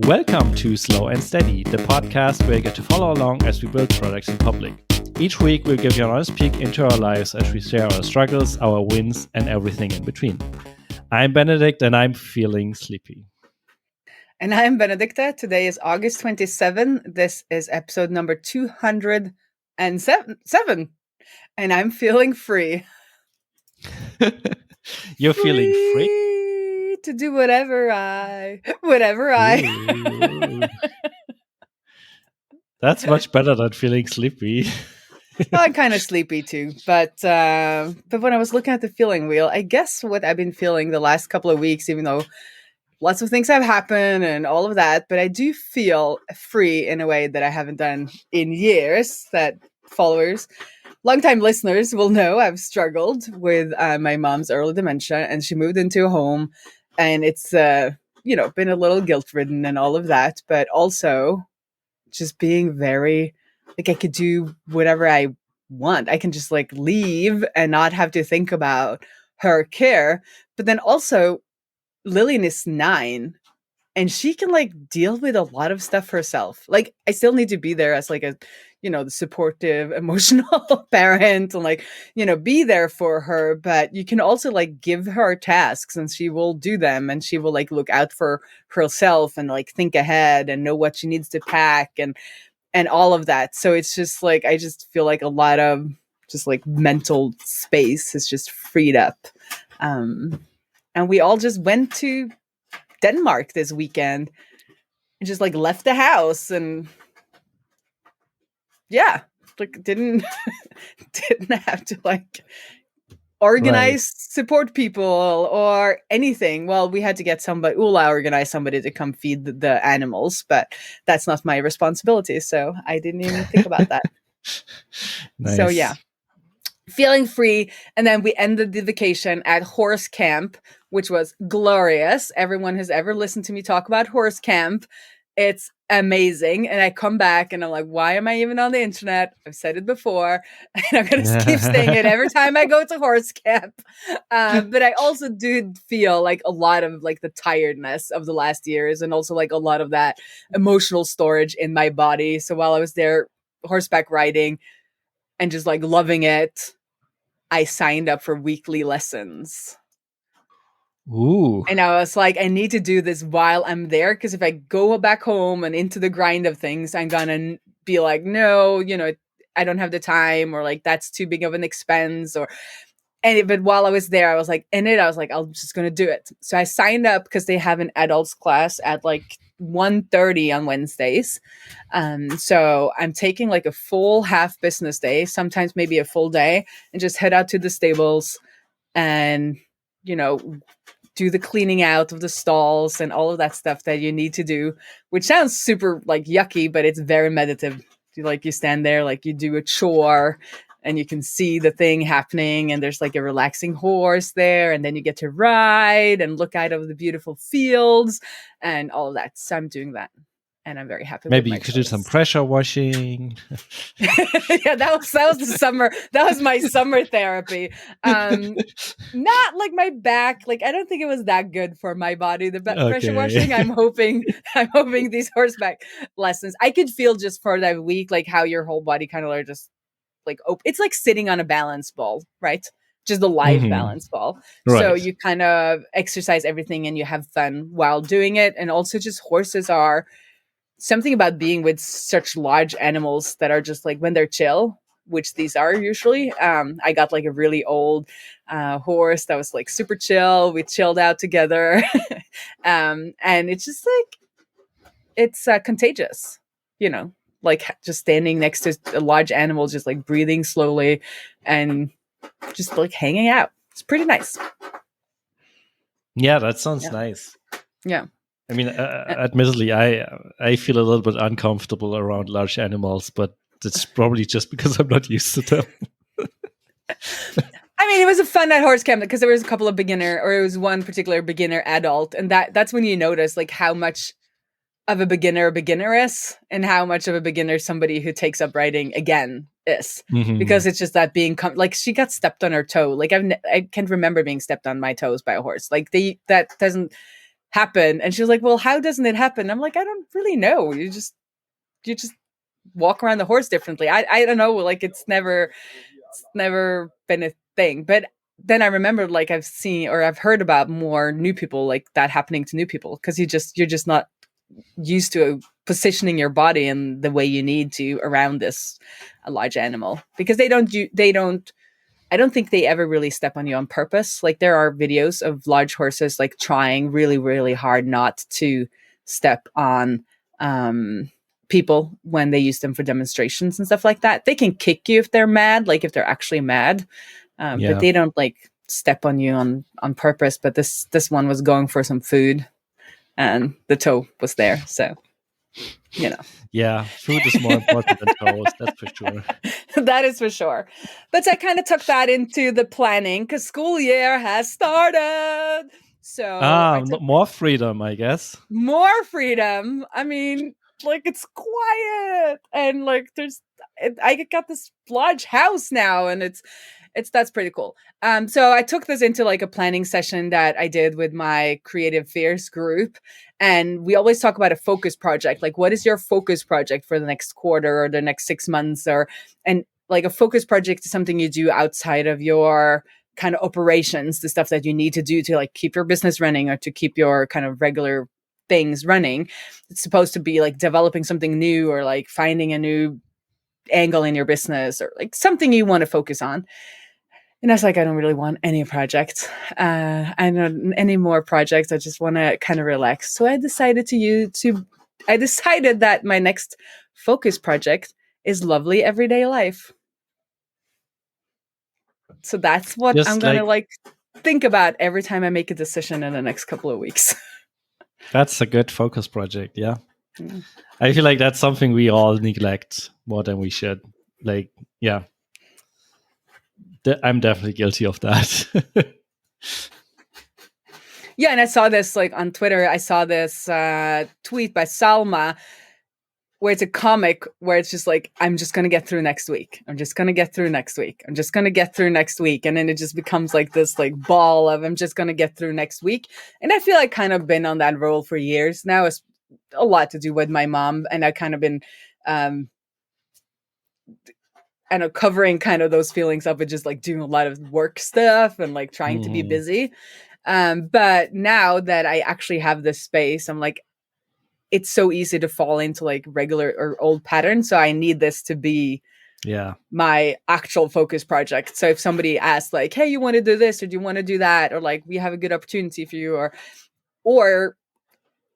Welcome to Slow and Steady, the podcast where you get to follow along as we build products in public. Each week, we'll give you an honest peek into our lives as we share our struggles, our wins, and everything in between. I'm Benedict, and I'm feeling sleepy. And I'm Benedicte. Today is August 27. This is episode number 207. And I'm feeling free. You're feeling free? To do whatever I. That's much better than feeling sleepy. Well, I'm kind of sleepy too, but when I was looking at the feeling wheel, I guess what I've been feeling the last couple of weeks, even though lots of things have happened and all of that, but I do feel free in a way that I haven't done in years. That followers, longtime listeners will know I've struggled with my mom's early dementia, and she moved into a home, and it's been a little guilt-ridden and all of that, but also just being very like I could do whatever I want. I can just like leave and not have to think about her care. But then also Lillian is 9 and she can like deal with a lot of stuff herself. Like I still need to be there as like a, the supportive, emotional parent and like, be there for her. But you can also like give her tasks and she will do them, and she will like look out for herself and like think ahead and know what she needs to pack and all of that. So it's just like, I just feel like a lot of just like mental space is just freed up. And we all just went to Denmark this weekend and just like left the house and like didn't have to like organize, support people or anything. Well, we had to get Ulla organized somebody to come feed the animals, but that's not my responsibility. So I didn't even think about that. Nice. So yeah, feeling free. And then we ended the vacation at horse camp, which was glorious. Everyone has ever listened to me talk about horse camp. It's amazing. And I come back and I'm like, why am I even on the internet? I've said it before and I'm going to keep saying it every time I go to horse camp. But I also do feel like a lot of like the tiredness of the last years and also like a lot of that emotional storage in my body. So while I was there horseback riding and just like loving it, I signed up for weekly lessons. Ooh. And I was like, I need to do this while I'm there, because if I go back home and into the grind of things, I'm gonna be like, no, I don't have the time, or like that's too big of an expense, but while I was there, I was like, I'm just gonna do it. So I signed up because they have an adults class at like 1:30 on Wednesdays. So I'm taking like a full half business day, sometimes maybe a full day, and just head out to the stables and do the cleaning out of the stalls and all of that stuff that you need to do, which sounds super like yucky, but it's very meditative. You stand there, like you do a chore and you can see the thing happening, and there's like a relaxing horse there, and then you get to ride and look out over the beautiful fields and all of that. So I'm doing that. And I'm very happy. Maybe you could do some pressure washing. Yeah, that was the summer. That was my summer therapy. Not like my back. Like I don't think it was that good for my body. The pressure washing. I'm hoping these horseback lessons. I could feel just for that week, like how your whole body kind of are just like open. It's like sitting on a balance ball, right? Just a live balance ball. Right. So you kind of exercise everything and you have fun while doing it. And also just horses are something about being with such large animals that are just like when they're chill, which these are usually. I got like a really old horse that was like super chill. We chilled out together. And it's just like, it's contagious, like just standing next to a large animal, just like breathing slowly and just like hanging out. It's pretty nice. Yeah, that sounds nice. Yeah. I mean, admittedly, I feel a little bit uncomfortable around large animals, but it's probably just because I'm not used to them. I mean, it was a fun at horse camp because there was a couple of it was one particular beginner adult, and that's when you notice like how much of a beginner is, and how much of a beginner somebody who takes up riding again is, because it's just that being like she got stepped on her toe. Like I can't remember being stepped on my toes by a horse. Like that doesn't. happen? And she was like, well, how doesn't it happen? I'm like, I don't really know. You just walk around the horse differently. I don't know. Like it's never been a thing. But then I remembered, like, I've seen or I've heard about more new people like that happening to new people, because you're just not used to positioning your body in the way you need to around this large animal, because they don't I don't think they ever really step on you on purpose. Like there are videos of large horses like trying really, really hard not to step on people when they use them for demonstrations and stuff like that. They can kick you if they're mad, like if they're actually mad, but they don't like step on you on purpose. But this one was going for some food, and the toe was there, so you know. Yeah, food is more important than toes, that's for sure. That is for sure. But I kind of took that into the planning, because school year has started. So more freedom, I guess. More freedom. I mean, like it's quiet, and like I got this large house now, and that's pretty cool. So I took this into like a planning session that I did with my Creative Fears group. And we always talk about a focus project. Like, what is your focus project for the next quarter or the next 6 months? And like a focus project is something you do outside of your kind of operations, the stuff that you need to do to like keep your business running or to keep your kind of regular things running. It's supposed to be like developing something new, or like finding a new angle in your business, or like something you want to focus on. And I was like, I don't really want any projects. I don't any more projects. I just want to kind of relax. So I decided that my next focus project is lovely everyday life. So that's what I'm going to like think about every time I make a decision in the next couple of weeks. That's a good focus project. Yeah. I feel like that's something we all neglect more than we should. Like, yeah. I'm definitely guilty of that. Yeah, and I saw this like on Twitter. I saw this tweet by Salma, where it's a comic where it's just like, I'm just going to get through next week. I'm just going to get through next week. I'm just going to get through next week. And then it just becomes like this like ball of, I'm just going to get through next week. And I feel like kind of been on that role for years now. It's a lot to do with my mom. And I've kind of been covering kind of those feelings up with just like doing a lot of work stuff and like trying to be busy. But now that I actually have this space, I'm like, it's so easy to fall into like regular or old patterns. So I need this to be my actual focus project. So if somebody asks like, hey, you want to do this, or do you want to do that? Or like, we have a good opportunity for you, or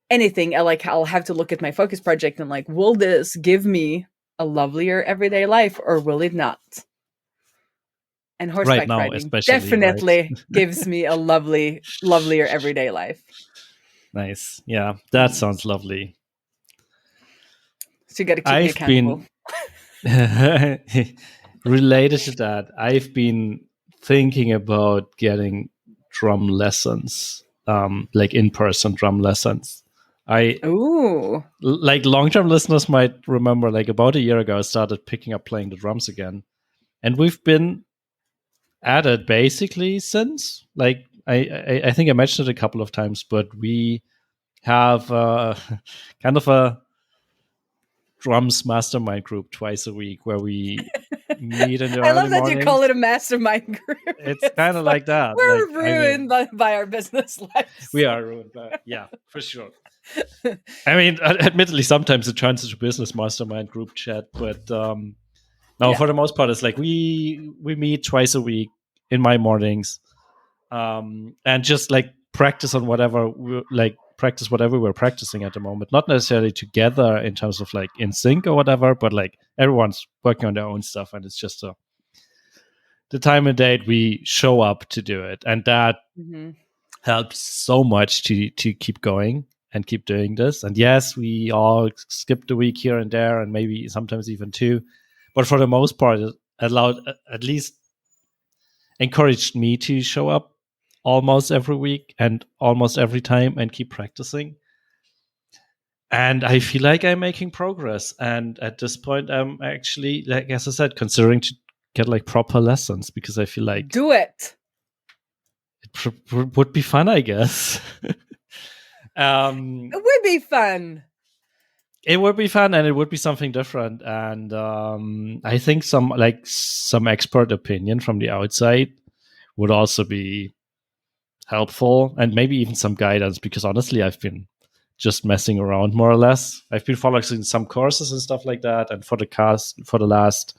anything, I'll have to look at my focus project and like, will this give me a lovelier everyday life, or will it not? And horseback riding definitely gives me a lovelier everyday life. Nice. Yeah, that sounds lovely. So you got to keep me accountable. Related to that, I've been thinking about getting drum lessons, like in-person drum lessons. Like long-term listeners might remember, like about a year ago, I started picking up playing the drums again, and we've been at it basically since. Like I think I mentioned it a couple of times, but we have kind of a drums mastermind group twice a week where we meet in the early mornings. I love that you call it a mastermind group. It's kind of like that. We're ruined by our business lives. We are ruined, yeah, for sure. I mean, admittedly, sometimes it turns into business mastermind group chat, but for the most part, it's like we meet twice a week in my mornings, and just like practice on whatever we're practicing at the moment. Not necessarily together in terms of like in sync or whatever, but like everyone's working on their own stuff, and it's just the time and date we show up to do it, and that helps so much to keep going and keep doing this. And yes, we all skipped a week here and there, and maybe sometimes even two, but for the most part, it allowed, at least encouraged me to show up almost every week and almost every time and keep practicing. And I feel like I'm making progress. And at this point, I'm actually, like, as I said, considering to get like proper lessons, because I feel like do it. It would be fun, I guess. It would be fun. It would be fun, and it would be something different. And I think some expert opinion from the outside would also be helpful, and maybe even some guidance, because honestly, I've been just messing around more or less. I've been following some courses and stuff like that, and for the last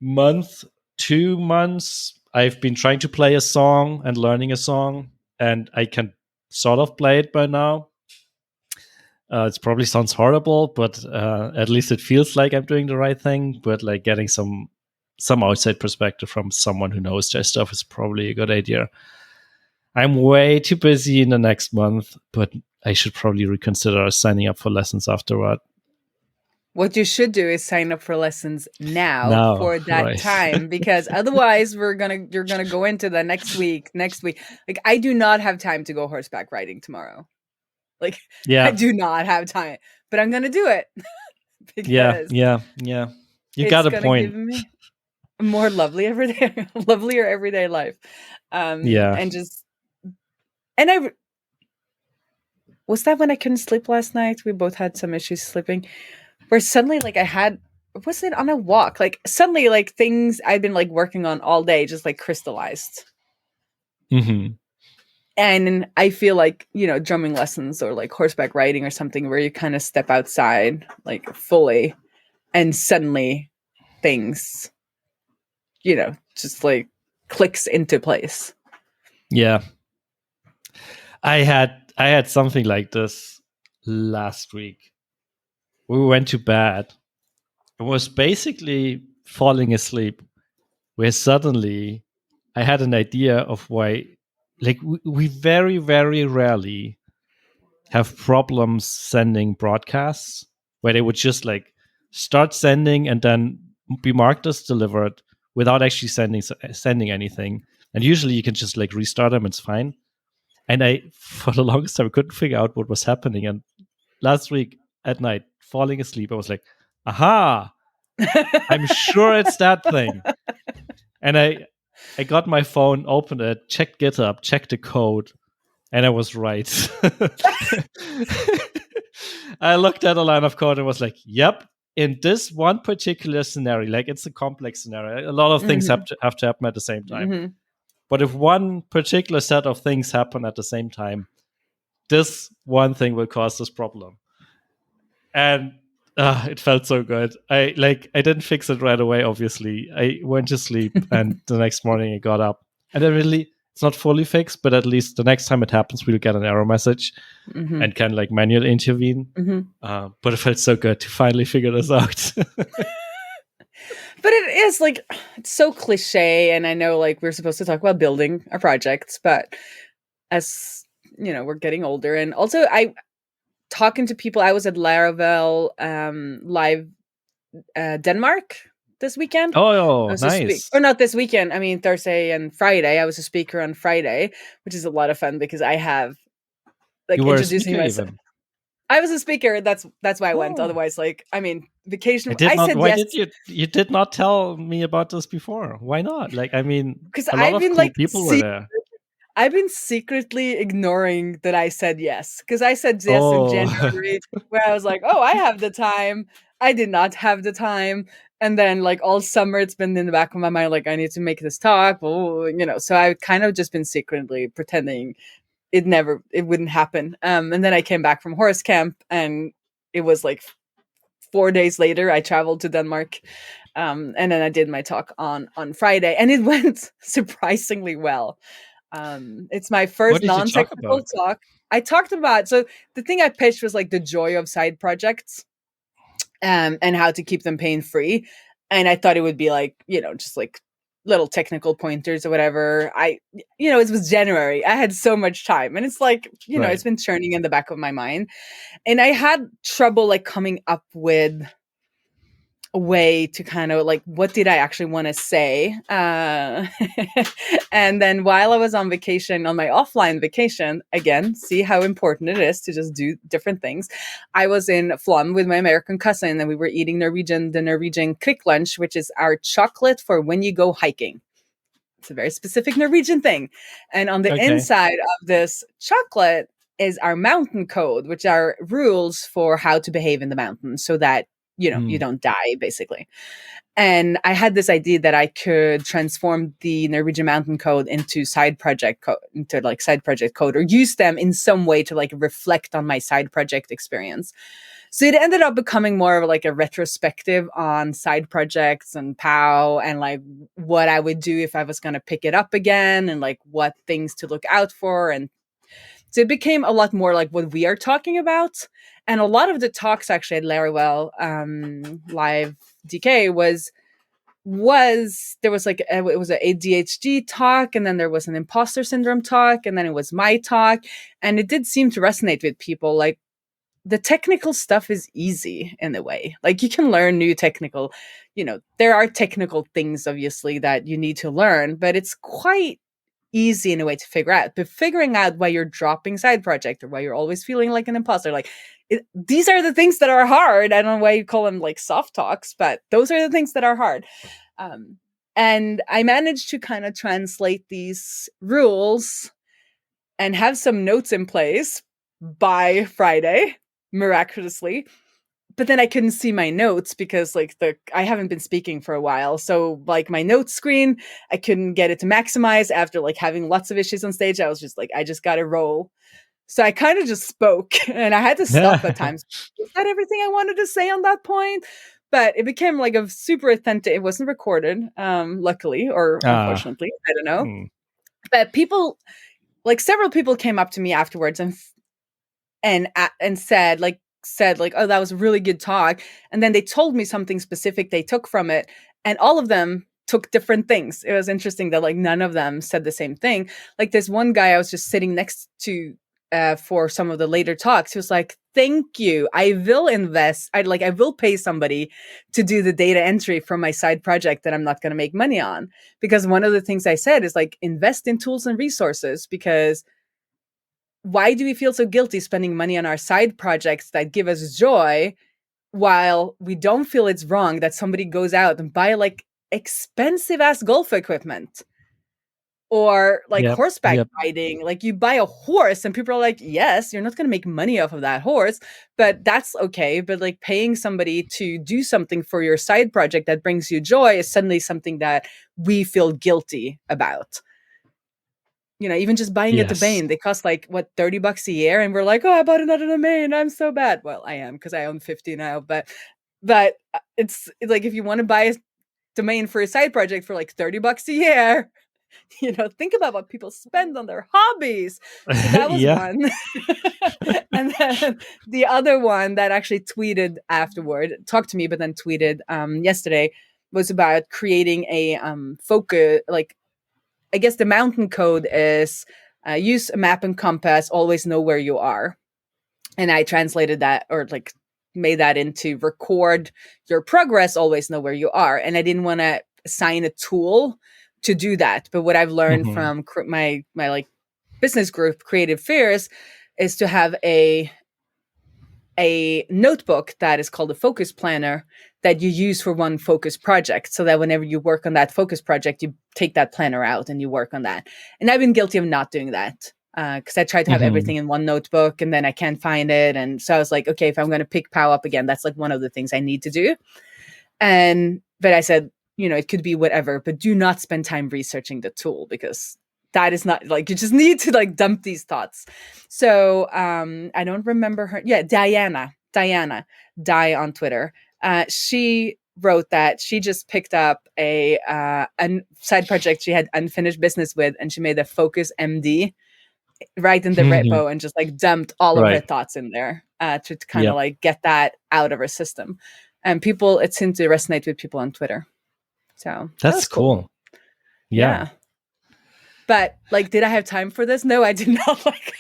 month, 2 months, I've been trying to play a song and learning a song, and I can sort of play it by now. It probably sounds horrible, but at least it feels like I'm doing the right thing. But like getting some outside perspective from someone who knows their stuff is probably a good idea. I'm way too busy in the next month, but I should probably reconsider signing up for lessons afterward. What you should do is sign up for lessons now for that right. time, because otherwise you're gonna go into the next week. Like, I do not have time to go horseback riding tomorrow. Like, yeah, I do not have time, but I'm gonna do it. Because yeah. You got a point. Give me a more lovelier everyday life. Was that when I couldn't sleep last night? We both had some issues sleeping, where suddenly, like, was it on a walk? Like, suddenly, like, things I'd been like working on all day just like crystallized. Mm-hmm. And I feel like, drumming lessons or like horseback riding or something where you kind of step outside like fully, and suddenly things, just like clicks into place. Yeah. I had something like this last week. We went to bed. It was basically falling asleep, where suddenly I had an idea of why, like, we very, very rarely have problems sending broadcasts, where they would just like start sending and then be marked as delivered without actually sending anything. And usually you can just like restart them, it's fine. And I, for the longest time, couldn't figure out what was happening. And last week at night, falling asleep, I was like, aha, I'm sure it's that thing. And I got my phone, opened it, checked GitHub, checked the code, and I was right. I looked at a line of code and was like, yep, in this one particular scenario, like, it's a complex scenario. A lot of things have to happen at the same time. Mm-hmm. But if one particular set of things happen at the same time, this one thing will cause this problem. And it felt so good. I didn't fix it right away, obviously. I went to sleep and the next morning I got up. And it's not fully fixed, but at least the next time it happens, we'll get an error message and can like manually intervene. But it felt so good to finally figure this out. But it is like, it's so cliche, and I know like we're supposed to talk about building our projects, but as we're getting older, and also talking to people. I was at Laravel Live Denmark this weekend. Oh, nice. Or not this weekend. I mean, Thursday and Friday. I was a speaker on Friday, which is a lot of fun because I have like introducing myself. Even. I was a speaker. That's why I went. Otherwise, like, I mean, vacation. You did not tell me about this before? Why not? Like, I mean, because I've been like people were there. I've been secretly ignoring that I said yes, because I said yes in January, where I was like, oh, I have the time. I did not have the time. And then like all summer, it's been in the back of my mind, like, I need to make this talk. So I've kind of just been secretly pretending it wouldn't happen. And then I came back from horse camp, and it was like 4 days later, I traveled to Denmark. And then I did my talk on Friday, and it went surprisingly well. It's my first non-technical talk. I talked about, so the thing I pitched was like the joy of side projects, and how to keep them pain-free. And I thought it would be like, just like little technical pointers or whatever. It was January. I had so much time, and it's like, right. It's been churning in the back of my mind, and I had trouble like coming up with a way to kind of like, what did I actually want to say? And then while I was on vacation, on my offline vacation, again, see how important it is to just do different things. I was in Flum with my American cousin, and we were eating the Norwegian quick lunch, which is our chocolate for when you go hiking. It's a very specific Norwegian thing. And on the inside of this chocolate, is our mountain code, which are rules for how to behave in the mountains so that, you don't die, basically. And I had this idea that I could transform the Norwegian mountain code into side project code, or use them in some way to like reflect on my side project experience. So it ended up becoming more of like a retrospective on side projects and POW, and like what I would do if I was going to pick it up again, and like what things to look out for. And so it became a lot more like what we are talking about. And a lot of the talks actually at Laravel Live DK was there was like it was an ADHD talk, and then there was an imposter syndrome talk, and then it was my talk. And it did seem to resonate with people. Like, the technical stuff is easy in a way. Like, you can learn new technical, there are technical things obviously that you need to learn, but it's quite easy in a way to figure out. But figuring out why you're dropping side project, or why you're always feeling like an imposter, like these are the things that are hard. I don't know why you call them like soft talks, but those are the things that are hard. And I managed to kind of translate these rules and have some notes in place by Friday, miraculously. But then I couldn't see my notes because like I haven't been speaking for a while. So like my notes screen, I couldn't get it to maximize after like having lots of issues on stage. I was just like, I just got to roll. So I kind of just spoke, and I had to stop at times. Is that everything I wanted to say on that point? But it became like a super authentic. It wasn't recorded, luckily, or unfortunately, I don't know. But people, like several people came up to me afterwards and said like, oh, that was a really good talk. And then they told me something specific they took from it. And all of them took different things. It was interesting that like none of them said the same thing. Like, there's one guy I was just sitting next to for some of the later talks. He was like, thank you. I will invest. I will pay somebody to do the data entry from my side project that I'm not going to make money on. Because one of the things I said is like, invest in tools and resources, because why do we feel so guilty spending money on our side projects that give us joy, while we don't feel it's wrong that somebody goes out and buy like expensive ass golf equipment, or like horseback riding? Like, you buy a horse and people are like, yes, you're not going to make money off of that horse, but that's okay. But like, paying somebody to do something for your side project that brings you joy is suddenly something that we feel guilty about. Even just buying a domain, they cost like what, $30 a year, and we're like, oh, I bought another domain, I'm so bad. Well, I am, because I own 50 now, but it's like, if you want to buy a domain for a side project for like $30 a year, think about what people spend on their hobbies. So that was one. And then the other one that actually tweeted afterward, talked to me, but then tweeted yesterday, was about creating a focus, like, I guess the mountain code is use a map and compass, always know where you are. And I translated that, or like made that into record your progress, always know where you are. And I didn't want to assign a tool to do that. But what I've learned from my like business group, Creative Fears, is to have a notebook that is called a focus planner that you use for one focus project, so that whenever you work on that focus project, you take that planner out and you work on that. And I've been guilty of not doing that, because I tried to have everything in one notebook, and then I can't find it. And so I was like, okay, if I'm going to pick POW up again, that's like one of the things I need to do. But I said, it could be whatever, but do not spend time researching the tool, because that is not like, you just need to like dump these thoughts. So I don't remember her. Yeah, Diana Die on Twitter. She wrote that she just picked up a side project she had unfinished business with, and she made a focus MD right in the repo, and just like dumped all of her thoughts in there to kind of like get that out of her system. And it seemed to resonate with people on Twitter. So that's cool. Yeah. But like, did I have time for this? No, I did not. Like,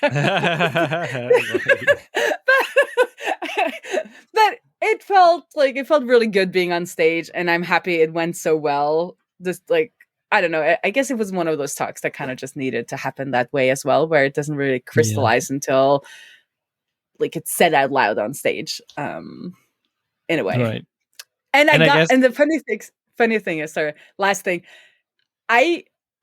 but it felt really good being on stage, and I'm happy it went so well. Just like, I don't know, I guess it was one of those talks that kind of just needed to happen that way as well, where it doesn't really crystallize until like it's said out loud on stage, in a way. Right. And the funny thing is, sorry, last thing,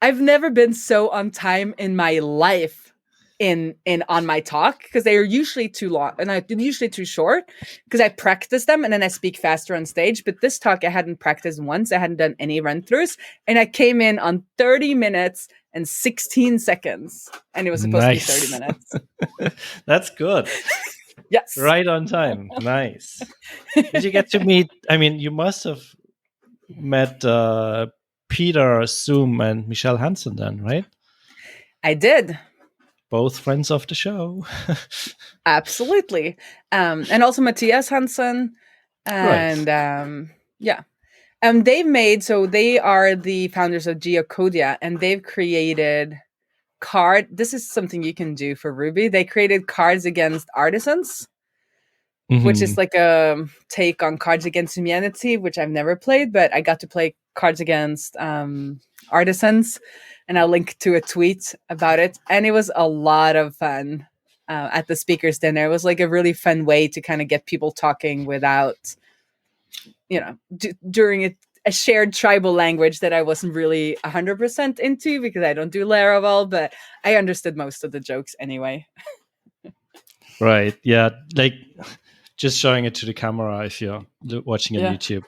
I've never been so on time in my life in on my talk, because they are usually too long and I'm usually too short, because I practice them and then I speak faster on stage. But this talk I hadn't practiced once. I hadn't done any run-throughs, and I came in on 30 minutes and 16 seconds, and it was supposed to be 30 minutes. That's good. Yes. Right on time. Nice. Did you get to meet, I mean, you must have met Peter Zoom and Michelle Hansen then, right? I did. Both friends of the show. Absolutely. And also Matthias Hansen. And right. they are the founders of Geocodia, and they've created this is something you can do for Ruby. They created Cards Against Artisans, which is like a take on Cards Against Humanity, which I've never played, but I got to play Cards Against Artisans, and I'll link to a tweet about it. And it was a lot of fun at the speakers dinner. It was like a really fun way to kind of get people talking without, during a shared tribal language that I wasn't really 100% into, because I don't do Laravel, but I understood most of the jokes anyway. Right. Yeah. Like just showing it to the camera if you're watching on YouTube.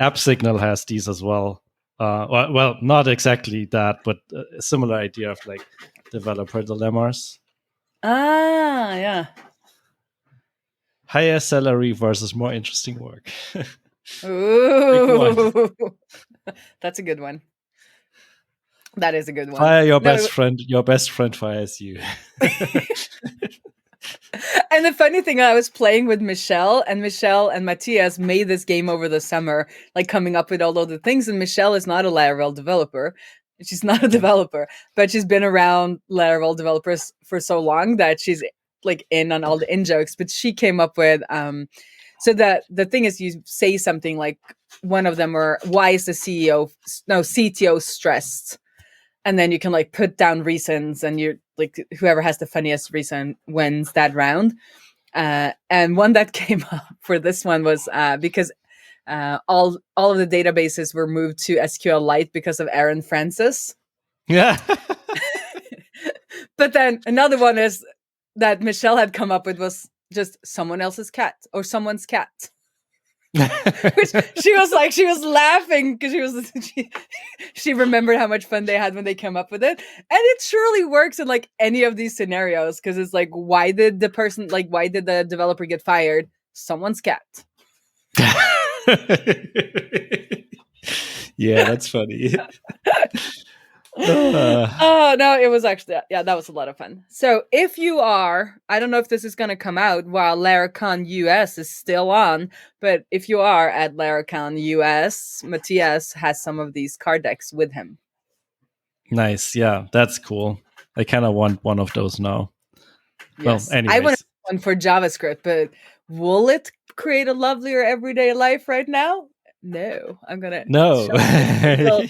AppSignal has these as well. Well, not exactly that, but a similar idea of like developer dilemmas. Ah, yeah. Higher salary versus more interesting work. Ooh, that's a good one. That is a good one. Fire your best friend. Your best friend fires you. And the funny thing, I was playing with Michelle and Matthias made this game over the summer, like coming up with all of the things. And Michelle is not a Laravel developer. She's not a developer, but she's been around Laravel developers for so long that she's like in on all the in jokes. But she came up with, so that the thing is, you say something like one of them, or why is the CTO stressed? And then you can like put down reasons, and you're like, whoever has the funniest reason wins that round. And one that came up for this one was because all of the databases were moved to SQLite because of Aaron Francis. Yeah. But then another one is that Michelle had come up with was just someone else's cat or someone's cat. Which she was laughing because she remembered how much fun they had when they came up with it, and it surely works in like any of these scenarios, because it's like, why did the developer get fired? Someone's cat. Yeah, that's funny. Oh no, it was actually, that was a lot of fun. So if you are, I don't know if this is going to come out while Laracon US is still on, but if you are at Laracon US, Matthias has some of these card decks with him. Nice. Yeah, that's cool. I kind of want one of those now. Yes. Well, anyways. I want one for JavaScript, but will it create a lovelier everyday life right now? No, I'm going to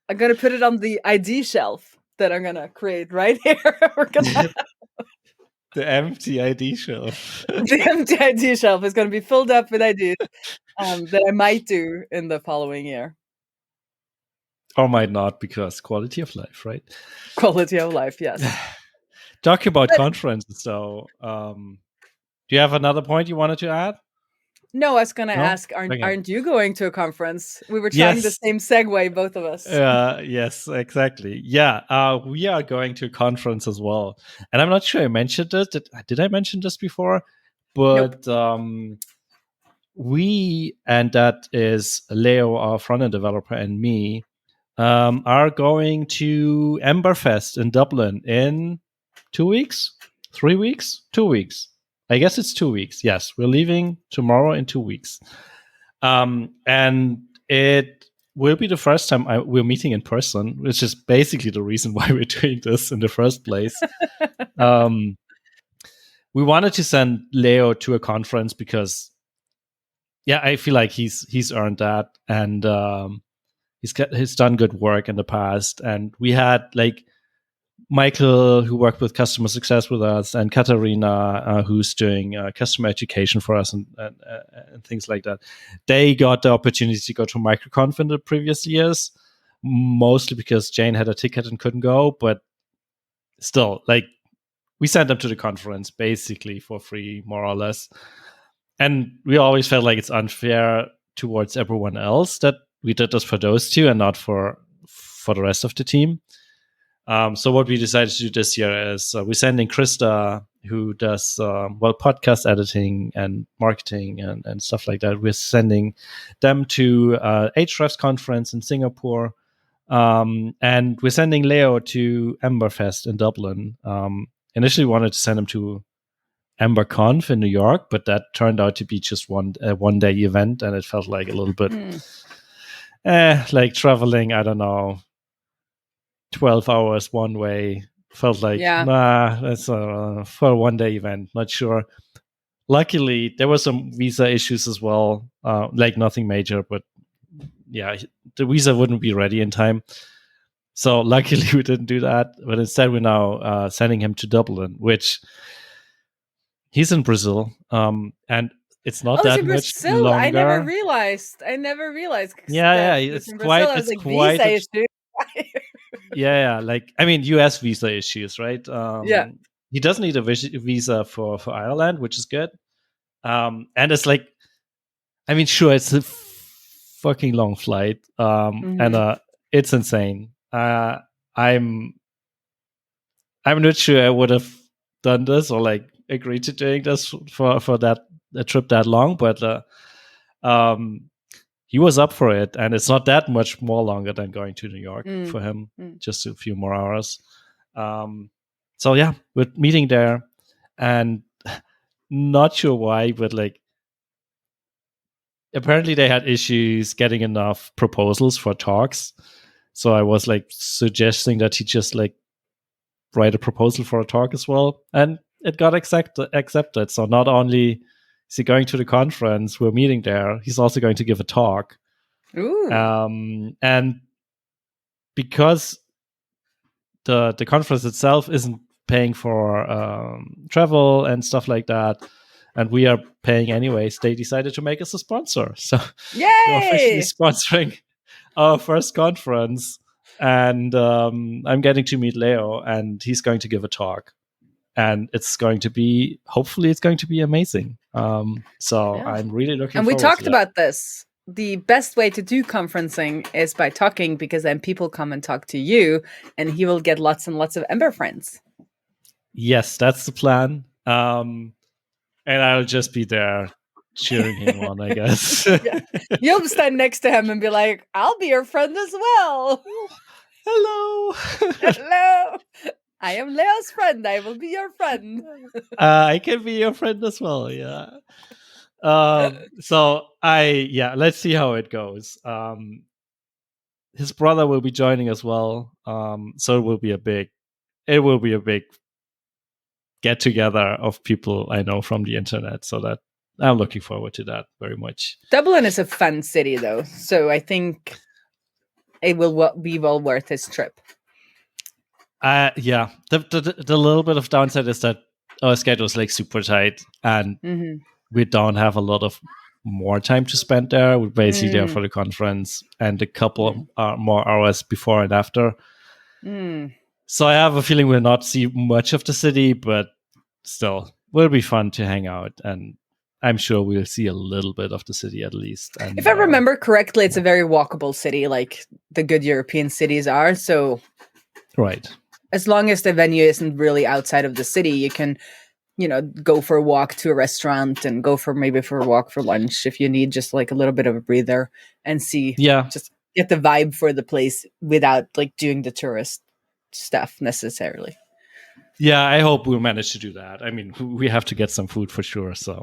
I'm going to put it on the ID shelf that I'm going to create right here. The empty ID shelf. The empty ID shelf is going to be filled up with ideas that I might do in the following year. Or might not, because quality of life, right? Quality of life, yes. Talk about conferences, though. Do you have another point you wanted to add? No, I was going to ask, aren't you going to a conference? We were trying the same segue, both of us. Yes, exactly. Yeah, we are going to a conference as well. And I'm not sure I mentioned it. Did I mention this before? But we, and that is Leo, our front-end developer, and me, are going to EmberFest in Dublin in 2 weeks? 3 weeks? 2 weeks. I guess it's 2 weeks. Yes, we're leaving tomorrow in 2 weeks. And it will be the first time we're meeting in person, which is basically the reason why we're doing this in the first place. We wanted to send Leo to a conference because, I feel like he's earned that, and he's done good work in the past. And we had like Michael, who worked with customer success with us, and Katarina, who's doing customer education for us and things like that. They got the opportunity to go to MicroConf in the previous years, mostly because Jane had a ticket and couldn't go. But still, like, we sent them to the conference basically for free, more or less. And we always felt like it's unfair towards everyone else that we did this for those two and not for the rest of the team. So what we decided to do this year is we're sending Krista, who does podcast editing and marketing and stuff like that. We're sending them to Ahrefs conference in Singapore, and we're sending Leo to EmberFest in Dublin. Initially wanted to send him to EmberConf in New York, but that turned out to be just one day event, and it felt like a little bit like traveling, I don't know, 12 hours one way. Felt like, that's for a one day event, not sure. Luckily, there were some visa issues as well, like nothing major, but yeah, the visa wouldn't be ready in time. So luckily we didn't do that, but instead we're now sending him to Dublin, which he's in Brazil, and it's not that much longer. I never realized. Yeah, it's quite. It's quite. Visa issue. Yeah, like, I mean, U.S. visa issues, right? Yeah. He doesn't need a visa for Ireland, which is good. And it's like, I mean, sure, it's a fucking long flight, and it's insane. I'm not sure I would have done this or like agreed to doing this for that a trip that long, but he was up for it, and it's not that much more longer than going to New York for him, just a few more hours. So yeah, we're meeting there, and not sure why, but like, apparently they had issues getting enough proposals for talks. So I was like suggesting that he just like write a proposal for a talk as well, and it got accepted. So not only is he going to the conference, we're meeting there, he's also going to give a talk. Ooh. And because the conference itself isn't paying for travel and stuff like that, and we are paying anyways, they decided to make us a sponsor. So we're officially sponsoring our first conference, and I'm getting to meet Leo, and he's going to give a talk, and hopefully it's going to be amazing. So I'm really looking forward to it. And we talked about this. The best way to do conferencing is by talking, because then people come and talk to you, and he will get lots and lots of Ember friends. Yes, that's the plan. And I'll just be there cheering him on, I guess. Yeah. You'll stand next to him and be like, I'll be your friend as well. Hello. Hello. I am Leo's friend. I will be your friend. I can be your friend as well, yeah. So let's see how it goes. His brother will be joining as well. So it will be a big get together of people I know from the internet. So that I'm looking forward to that very much. Dublin is a fun city, though, so I think it will be well worth his trip. Yeah. The little bit of downside is that our schedule is like super tight, and we don't have a lot of more time to spend there. We're basically there for the conference and a couple more hours before and after. So I have a feeling we'll not see much of the city, but still, will be fun to hang out, and I'm sure we'll see a little bit of the city at least. And, if I remember correctly, it's a very walkable city, like the good European cities are. So, right, as long as the venue isn't really outside of the city, you can, go for a walk to a restaurant and go for a walk for lunch if you need just like a little bit of a breather and see. Yeah, just get the vibe for the place without like doing the tourist stuff necessarily. Yeah, I hope we'll manage to do that. I mean, we have to get some food for sure, so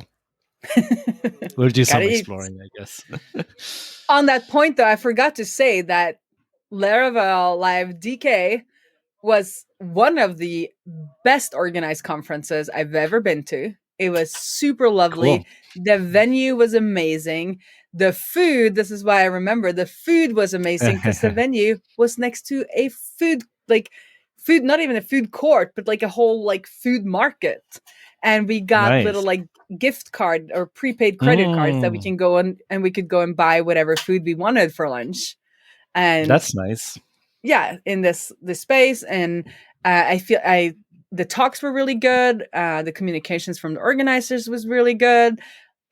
we'll do some exploring, I guess. On that point, though, I forgot to say that Laravel Live DK was one of the best organized conferences I've ever been to. It was super lovely. Cool. The venue was amazing. The food, this is why I remember, the food was amazing because the venue was next to a food, not even a food court, but like a whole like food market. And we got little like gift card or prepaid credit cards that we can go on, and we could go and buy whatever food we wanted for lunch. And that's nice. in this space, and I feel the talks were really good. The communications from the organizers was really good.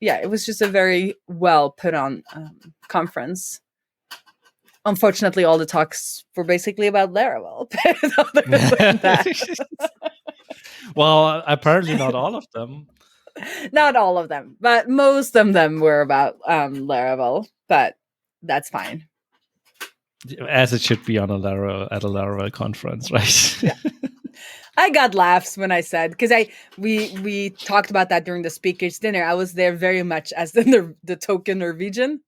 Yeah, it was just a very well put on conference. Unfortunately, all the talks were basically about Laravel. Other than that. Well, apparently not all of them. Not all of them, but most of them were about Laravel. But that's fine, as it should be on a Laravel conference, right? Yeah. I got laughs when I said, because we talked about that during the speakers dinner. I was there very much as the token Norwegian.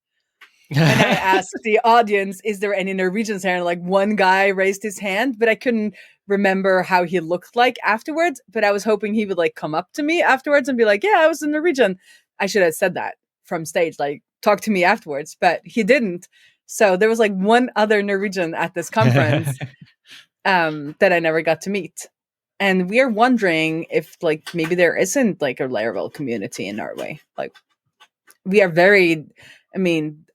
And I asked the audience, is there any Norwegians here? And like one guy raised his hand, but I couldn't remember how he looked like afterwards. But I was hoping he would like come up to me afterwards and be like, yeah, I was a Norwegian. I should have said that from stage, like talk to me afterwards, but he didn't. So there was like one other Norwegian at this conference that I never got to meet. And we are wondering if like maybe there isn't like a Laravel community in Norway. Like we are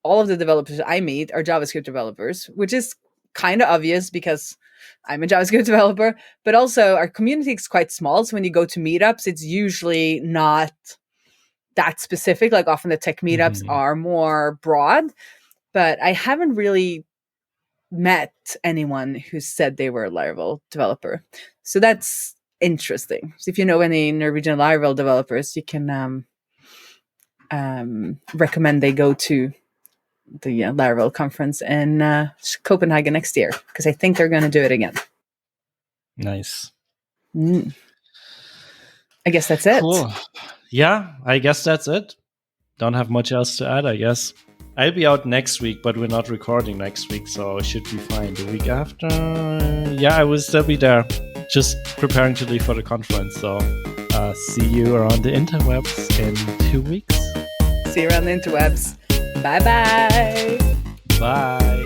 all of the developers I meet are JavaScript developers, which is kind of obvious because I'm a JavaScript developer, but also our community is quite small. So when you go to meetups, it's usually not that specific. Like often the tech meetups are more broad, but I haven't really met anyone who said they were a Laravel developer. So that's interesting. So if you know any Norwegian Laravel developers, you can recommend they go to the Laravel conference in Copenhagen next year, because I think they're going to do it again. Nice. I guess that's it. Cool. Yeah, I guess that's it. Don't have much else to add, I guess. I'll be out next week, but we're not recording next week, so it should be fine. The week after, yeah, I will still be there, just preparing to leave for the conference. So see you around the interwebs in 2 weeks. See you around the interwebs. Bye-bye. Bye.